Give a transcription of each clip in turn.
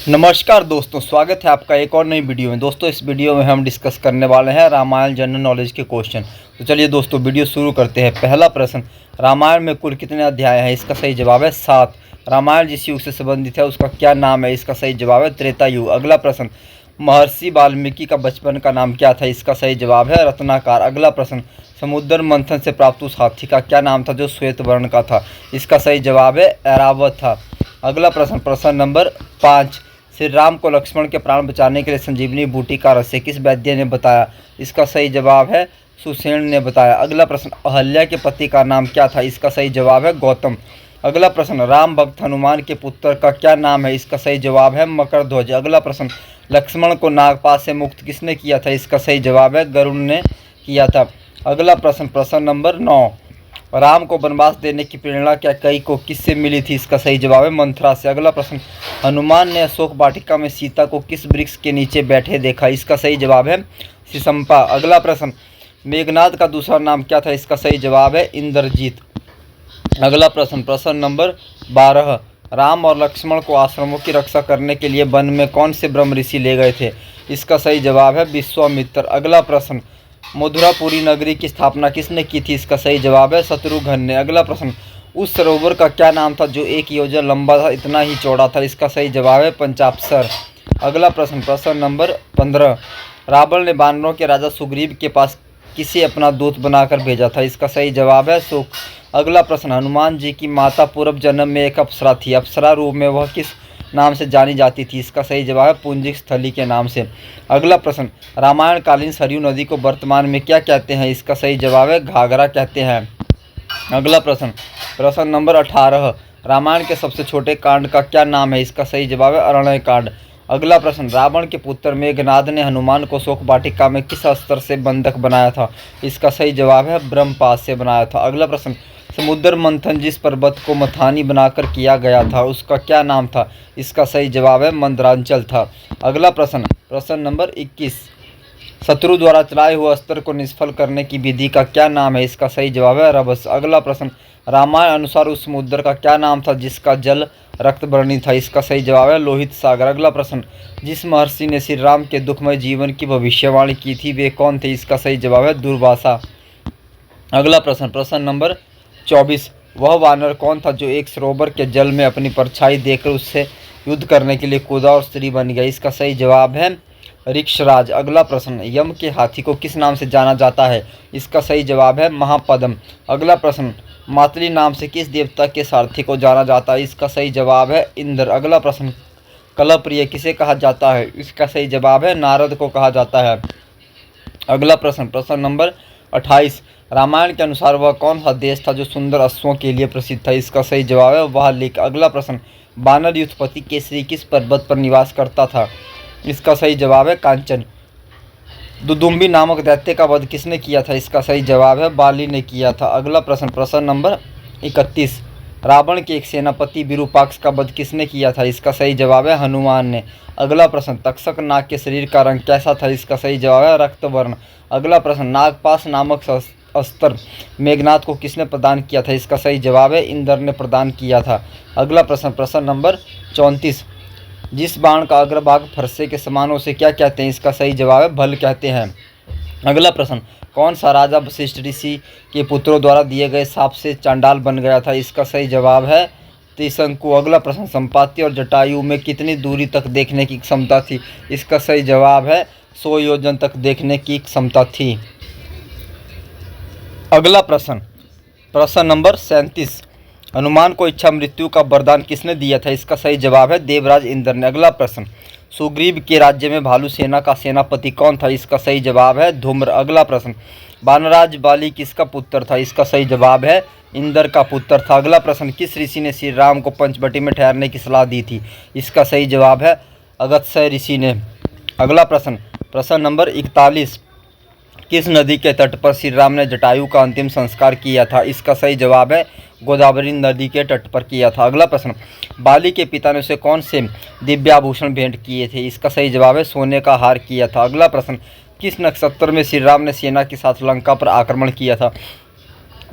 नमस्कार दोस्तों, स्वागत है आपका एक और नई वीडियो में। दोस्तों, इस वीडियो में हम डिस्कस करने वाले हैं रामायण जनरल नॉलेज के क्वेश्चन। तो चलिए दोस्तों, वीडियो शुरू करते हैं। पहला प्रश्न, रामायण में कुल कितने अध्याय हैं? इसका सही जवाब है 7। रामायण जिस युग से संबंधित है उसका क्या नाम है? इसका सही जवाब है त्रेता युग। अगला प्रश्न, महर्षि वाल्मीकि का बचपन का नाम क्या था? इसका सही जवाब है रत्नाकर। अगला प्रश्न, समुद्र मंथन से प्राप्त उस हाथी का क्या नाम था जो श्वेत वर्ण का था? इसका सही जवाब है ऐरावत था। अगला प्रश्न, प्रश्न नंबर 5, श्री राम को लक्ष्मण के प्राण बचाने के लिए संजीवनी बूटी का रहस्य किस वैद्य ने बताया? इसका सही जवाब है सुषेण ने बताया। अगला प्रश्न, अहल्या के पति का नाम क्या था? इसका सही जवाब है गौतम। अगला प्रश्न, राम भक्त हनुमान के पुत्र का क्या नाम है? इसका सही जवाब है मकरध्वज। अगला प्रश्न, लक्ष्मण को नागपाश से मुक्त किसने किया था? इसका सही जवाब है गरुड़ ने किया था। अगला प्रश्न, प्रश्न नंबर 9, राम को वनवास देने की प्रेरणा कैकेयी को किससे मिली थी? इसका सही जवाब है मंथरा से। अगला प्रश्न, हनुमान ने अशोक वाटिका में सीता को किस वृक्ष के नीचे बैठे देखा? इसका सही जवाब है सिसंपा। अगला प्रश्न, मेघनाद का दूसरा नाम क्या था? इसका सही जवाब है इंद्रजीत। अगला प्रश्न, प्रश्न नंबर 12, राम और लक्ष्मण को आश्रमों की रक्षा करने के लिए वन में कौन से ब्रह्म ऋषि ले गए थे? इसका सही जवाब है विश्वामित्र। अगला प्रश्न, मथुरापुरी नगरी की स्थापना किसने की थी? इसका सही जवाब है शत्रुघ्न ने। अगला प्रश्न, उस सरोवर का क्या नाम था जो 1 योजन लंबा था, इतना ही चौड़ा था? इसका सही जवाब है पंचाप्सर। अगला प्रश्न, प्रश्न नंबर 15, रावण ने वानरों के राजा सुग्रीव के पास किसे अपना दूत बनाकर भेजा था? इसका सही जवाब है सुक। अगला प्रश्न, हनुमान जी की माता पूर्व जन्म में एक अप्सरा थी, अप्सरा रूप में वह किस नाम से जानी जाती थी? इसका सही जवाब है पुंजिक स्थली के नाम से। अगला प्रश्न, रामायण कालीन सरयू नदी को वर्तमान में क्या कहते हैं? इसका सही जवाब है घाघरा कहते हैं। अगला प्रश्न, प्रश्न नंबर 18, रामायण के सबसे छोटे कांड का क्या नाम है? इसका सही जवाब है अरण्य कांड। अगला प्रश्न, रावण के पुत्र मेघनाद ने हनुमान को अशोक वाटिका में किस अस्त्र से बंधक बनाया था? इसका सही जवाब है ब्रह्मपाश से बनाया था। अगला प्रश्न, समुद्र मंथन जिस पर्वत को मथानी बनाकर किया गया था उसका क्या नाम था? इसका सही जवाब है मंदरांचल था। अगला प्रश्न, प्रश्न नंबर 21, शत्रु द्वारा चलाए हुए अस्त्र को निष्फल करने की विधि का क्या नाम है? इसका सही जवाब है रभस। अगला प्रश्न, रामायण अनुसार उस समुद्र का क्या नाम था जिसका जल रक्तवर्णी था? इसका सही जवाब है लोहित सागर। अगला प्रश्न, जिस महर्षि ने श्री राम के दुखमय जीवन की भविष्यवाणी की थी वे कौन थे? इसका सही जवाब है दुर्वासा। अगला प्रश्न, प्रश्न नंबर 24, वह वानर कौन था जो एक सरोवर के जल में अपनी परछाई देखकर उससे युद्ध करने के लिए कूदा और स्त्री बन गया? इसका सही जवाब है ऋक्षराज। अगला प्रश्न, यम के हाथी को किस नाम से जाना जाता है? इसका सही जवाब है महापद्म। अगला प्रश्न, मातली नाम से किस देवता के सारथी को जाना जाता है? इसका सही जवाब है इंद्र। अगला प्रश्न, कलप्रिय किसे कहा जाता है? इसका सही जवाब है नारद को कहा जाता है। अगला प्रश्न, प्रश्न नंबर 28, रामायण के अनुसार वह कौन सा देश था जो सुंदर अश्वों के लिए प्रसिद्ध था? इसका सही जवाब है वाहलिक। अगला प्रश्न, वानर युद्धपति केसरी किस पर्वत पर निवास करता था? इसका सही जवाब है कांचन। दुदुम्बी नामक दैत्य का वध किसने किया था? इसका सही जवाब है बाली ने किया था। अगला प्रश्न, प्रश्न नंबर 31, रावण के एक सेनापति विरूपाक्ष का वध किसने किया था? इसका सही जवाब है हनुमान ने। अगला प्रश्न, तक्षक नाग के शरीर का रंग कैसा था? इसका सही जवाब है रक्तवर्ण। अगला प्रश्न, नागपाश नामक अस्त्र मेघनाद को किसने प्रदान किया था? इसका सही जवाब है इंद्र ने प्रदान किया था। अगला प्रश्न, प्रश्न नंबर 34, जिस बाण का अग्रभाग फरसे के समान उसे क्या कहते हैं? इसका सही जवाब है भल कहते हैं। अगला प्रश्न, कौन सा राजा वशिष्ठ ऋषि के पुत्रों द्वारा दिए गए शाप से चांडाल बन गया था? इसका सही जवाब है त्रिशंकु। अगला प्रश्न, संपाति और जटायु में कितनी दूरी तक देखने की क्षमता थी? इसका सही जवाब है 100 योजन तक देखने की क्षमता थी। अगला प्रश्न, प्रश्न नंबर 37, हनुमान को इच्छा मृत्यु का वरदान किसने दिया था? इसका सही जवाब है देवराज इंद्र ने। अगला प्रश्न, सुग्रीव के राज्य में भालू सेना का सेनापति कौन था? इसका सही जवाब है धूम्र। अगला प्रश्न, वानराज बाली किसका पुत्र था? इसका सही जवाब है इंद्र का पुत्र था। अगला प्रश्न, किस ऋषि ने श्री राम को पंचवटी में ठहरने की सलाह दी थी? इसका सही जवाब है अगस्त्य ऋषि ने। अगला प्रश्न, प्रश्न नंबर 41, किस नदी के तट पर श्री राम ने जटायु का अंतिम संस्कार किया था? इसका सही जवाब है गोदावरी नदी के तट पर किया था। अगला प्रश्न, बाली के पिता ने उसे कौन से दिव्याभूषण भेंट किए थे? इसका सही जवाब है सोने का हार किया था। अगला प्रश्न, किस नक्षत्र में श्री राम ने सेना के साथ लंका पर आक्रमण किया था?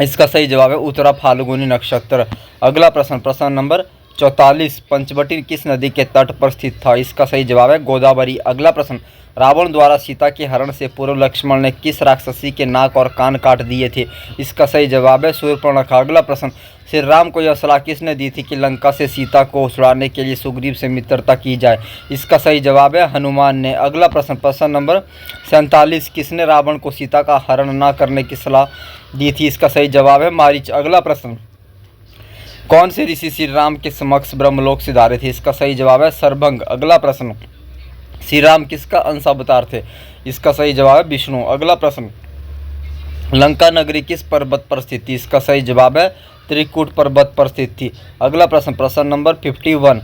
इसका सही जवाब है उत्तरा फाल्गुनी नक्षत्र। अगला प्रश्न, प्रश्न नंबर 44 पंचवटी किस नदी के तट पर स्थित था? इसका सही जवाब है गोदावरी। अगला प्रश्न, रावण द्वारा सीता के हरण से पूर्व लक्ष्मण ने किस राक्षसी के नाक और कान काट दिए थे? इसका सही जवाब है शूर्पणखा। अगला प्रश्न, श्री राम को यह सलाह किसने दी थी कि लंका से सीता को छुड़ाने के लिए सुग्रीव से मित्रता की जाए? इसका सही जवाब है हनुमान ने। अगला प्रश्न, प्रश्न नंबर 47, किसने रावण को सीता का हरण न करने की सलाह दी थी? इसका सही जवाब है मारीच। अगला प्रश्न, कौन से ऋषि श्री राम के समक्ष ब्रह्मलोक सिधारे थे? इसका सही जवाब है सरभंग। अगला प्रश्न, श्री राम किसका अंश अवतार थे? इसका सही जवाब है विष्णु। अगला प्रश्न, लंका नगरी किस पर्वत पर स्थित थी? इसका सही जवाब है त्रिकूट पर्वत पर स्थित थी। अगला प्रश्न, प्रश्न नंबर 51,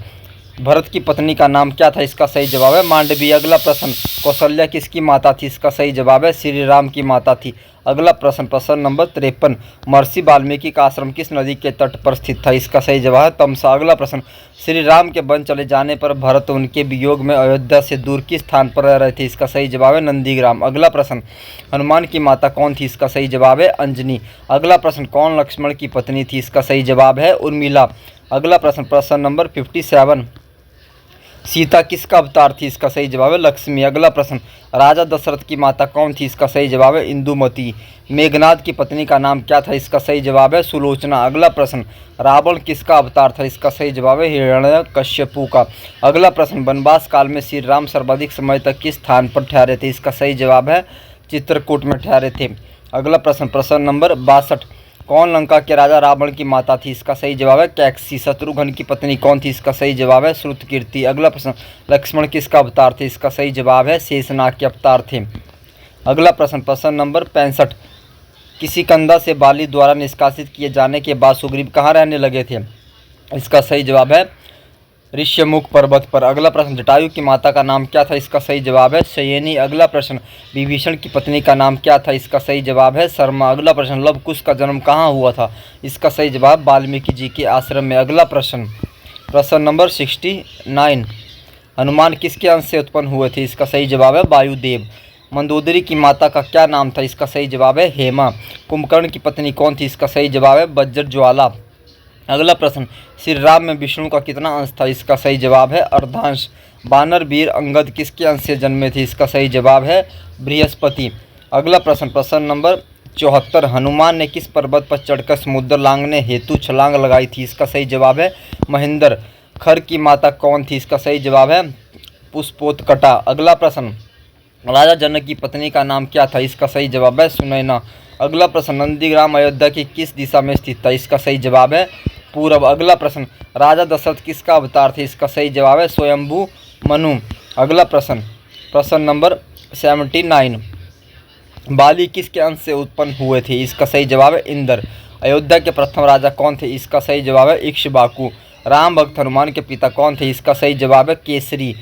भरत की पत्नी का नाम क्या था? इसका सही जवाब है मांडवी। अगला प्रश्न, कौशल्या किसकी माता थी? इसका सही जवाब है श्री राम की माता थी। अगला प्रश्न, प्रश्न नंबर 53, महर्षि वाल्मीकि का आश्रम किस नदी के तट पर स्थित था? इसका सही जवाब है तमसा। अगला प्रश्न, श्री राम के वन चले जाने पर भरत उनके वियोग में अयोध्या से दूर किस स्थान पर रह रहे थे? इसका सही जवाब है नंदीग्राम। अगला प्रश्न, हनुमान की माता कौन थी? इसका सही जवाब है अंजनी। अगला प्रश्न, कौन लक्ष्मण की पत्नी थी? इसका सही जवाब है उर्मिला। अगला प्रश्न, प्रश्न नंबर 57, सीता किसका अवतार थी? इसका सही जवाब है लक्ष्मी। अगला प्रश्न, राजा दशरथ की माता कौन थी? इसका सही जवाब है इंदुमती। मेघनाथ की पत्नी का नाम क्या था? इसका सही जवाब है सुलोचना। अगला प्रश्न, रावण किसका अवतार था? इसका सही जवाब है हिरण्यकश्यपु का। अगला प्रश्न, वनवास काल में श्री राम सर्वाधिक समय तक किस स्थान पर ठहरे थे? इसका सही जवाब है चित्रकूट में ठहरे थे। अगला प्रश्न, प्रश्न नंबर 62, कौन लंका के राजा रावण की माता थी? इसका सही जवाब है कैकसी। शत्रुघ्न की पत्नी कौन थी? इसका सही जवाब है श्रुतकीर्ति। अगला प्रश्न, लक्ष्मण किसका अवतार थे? इसका सही जवाब है शेषनाग के अवतार थे। अगला प्रश्न, प्रश्न नंबर 65, किसी कंधा से बाली द्वारा निष्कासित किए जाने के बाद सुग्रीव कहाँ रहने लगे थे? इसका सही जवाब है ऋष्यमुख पर्वत पर। अगला प्रश्न, जटायु की माता का नाम क्या था? इसका सही जवाब है शयनी। अगला प्रश्न, विभीषण की पत्नी का नाम क्या था? इसका सही जवाब है शर्मा। अगला प्रश्न, लव कुश का जन्म कहाँ हुआ था? इसका सही जवाब वाल्मीकि जी के आश्रम में। अगला प्रश्न, प्रश्न नंबर 69, हनुमान किसके अंश से उत्पन्न हुए थे? इसका सही जवाब है वायुदेव। मंदोदरी की माता का क्या नाम था? इसका सही जवाब है हेमा। कुंभकर्ण की पत्नी कौन थी? इसका सही जवाब है वज्रज्वाला। अगला प्रश्न, श्री राम में विष्णु का कितना अंश था? इसका सही जवाब है अर्धांश। वानर वीर अंगद किसके अंश से जन्मे थे? इसका सही जवाब है बृहस्पति। अगला प्रश्न, प्रश्न नंबर 74, हनुमान ने किस पर्वत पर चढ़कर समुद्र लांघने हेतु छलांग लगाई थी? इसका सही जवाब है महेंद्र। खर की माता कौन थी? इसका सही जवाब है पुष्पोत्कटा। अगला प्रश्न, राजा जनक की पत्नी का नाम क्या था? इसका सही जवाब है सुनैना। अगला प्रश्न, नंदीग्राम अयोध्या की किस दिशा में स्थित था? इसका सही जवाब है पूर्व। अगला प्रश्न, राजा दशरथ किसका अवतार थे? इसका सही जवाब है स्वयंभू मनु। अगला प्रश्न, प्रश्न नंबर 79, बाली किसके अंश से उत्पन्न हुए थे? इसका सही जवाब है इंद्र। अयोध्या के प्रथम राजा कौन थे? इसका सही जवाब है इक्ष्वाकु। राम भक्त हनुमान के पिता कौन थे? इसका सही जवाब है केसरी।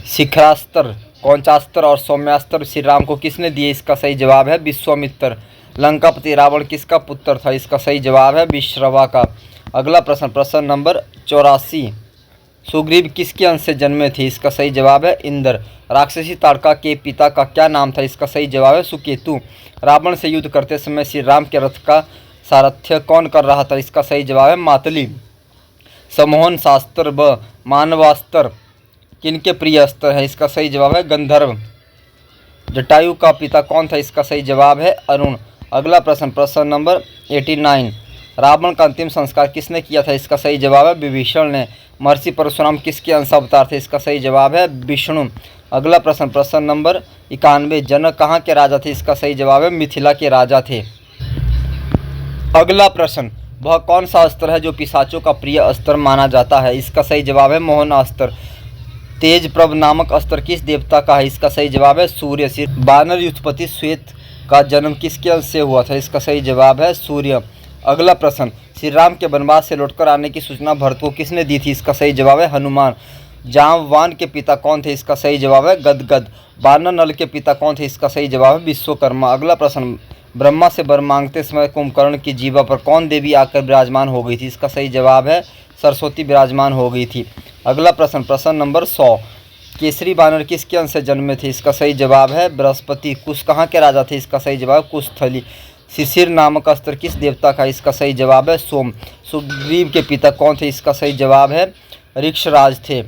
शिखरास्त्र, कौंचास्त्र और सौम्यास्त्र श्री राम को किसने दिए? इसका सही जवाब है विश्वामित्र। लंकापति रावण किसका पुत्र था? इसका सही जवाब है विश्रवा का। अगला प्रश्न, प्रश्न नंबर 84, सुग्रीव किसके अंश से जन्मे थे? इसका सही जवाब है इंद्र। राक्षसी ताड़का के पिता का क्या नाम था? इसका सही जवाब है सुकेतु। रावण से युद्ध करते समय श्री राम के रथ का सारथ्य कौन कर रहा था? इसका सही जवाब है मातली। सम्मोहन शास्त्र व मानवास्त्र किनके प्रिय अस्त्र है? इसका सही जवाब है गंधर्व। जटायु का पिता कौन था? इसका सही जवाब है अरुण। अगला प्रश्न, प्रश्न नंबर 89, रावण का अंतिम संस्कार किसने किया था? इसका सही जवाब है विभीषण ने। महर्षि परशुराम किसके अंश अवतार थे? इसका सही जवाब है विष्णु। अगला प्रश्न, प्रश्न नंबर 91, जनक कहाँ के राजा थे? इसका सही जवाब है मिथिला के राजा थे। अगला प्रश्न, वह कौन सा अस्त्र है जो पिशाचों का प्रिय अस्त्र माना जाता है? इसका सही जवाब है मोहनास्त्र। तेज प्रभ नामक अस्त्र किस देवता का है? इसका सही जवाब है सूर्य। वानर युद्धपति श्वेत का जन्म किसके अंश से हुआ था? इसका सही जवाब है सूर्य। अगला प्रश्न, श्री राम के वनवास से लौटकर आने की सूचना भरत को किसने दी थी? इसका सही जवाब है हनुमान। जांबवान के पिता कौन थे? इसका सही जवाब है गदगद। वानर नल के पिता कौन थे? इसका सही जवाब है विश्वकर्मा। अगला प्रश्न, ब्रह्मा से वर मांगते समय कुंभकर्ण की जीवा पर कौन देवी आकर विराजमान हो गई थी? इसका सही जवाब है सरस्वती विराजमान हो गई थी। अगला प्रश्न, प्रश्न नंबर 100, केसरी बानर किसके अंश से जन्मे थे? इसका सही जवाब है बृहस्पति। कुश कहाँ के राजा थे? इसका सही जवाब कुशस्थली। शिशिर नामक अस्त्र किस देवता का? इसका सही जवाब है सोम। सुग्रीव के पिता कौन थे? इसका सही जवाब है ऋक्षराज थे।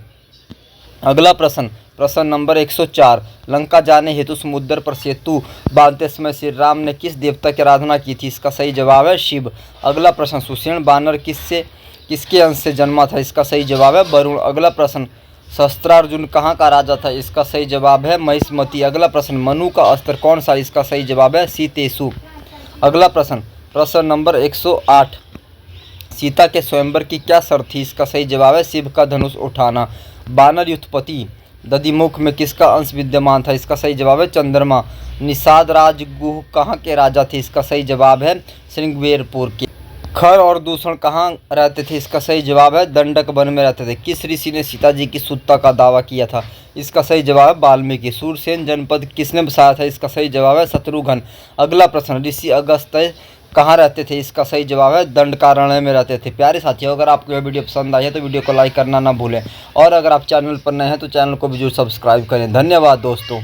अगला प्रश्न, प्रश्न नंबर 104। लंका जाने हेतु समुद्र पर सेतु बांधते समय श्री राम ने किस देवता की आराधना की थी? इसका सही जवाब है शिव। अगला प्रश्न, सुषेण बानर किसके अंश से जन्मा था? इसका सही जवाब है वरुण। अगला प्रश्न, शस्त्रार्जुन कहाँ का राजा था? इसका सही जवाब है महिष्मति। अगला प्रश्न, मनु का अस्त्र कौन सा? इसका सही जवाब है सीतेशु। अगला प्रश्न, प्रश्न नंबर 108। सीता के स्वयंवर की क्या शर्त थी? इसका सही जवाब है शिव का धनुष उठाना। बानर युद्धपति दधिमुख में किसका अंश विद्यमान था? इसका सही जवाब है चंद्रमा। निषाद राजगुह कहाँ के राजा थे? इसका सही जवाब है श्रृंगवेरपुर के। खर और दूषण कहाँ रहते थे? इसका सही जवाब है दंडक वन में रहते थे। किस ऋषि ने सीता जी की शुद्धता का दावा किया था? इसका सही जवाब है वाल्मीकि। सूरसेन जनपद किसने बसाया था? इसका सही जवाब है शत्रुघ्न। अगला प्रश्न, ऋषि अगस्त्य कहाँ रहते थे? इसका सही जवाब है दंडकारण्य में रहते थे। प्यारे साथियों, अगर आपको यह वीडियो पसंद आई है तो वीडियो को लाइक करना ना भूलें, और अगर आप चैनल पर नए हैं तो चैनल को भी जरूर सब्सक्राइब करें। धन्यवाद दोस्तों।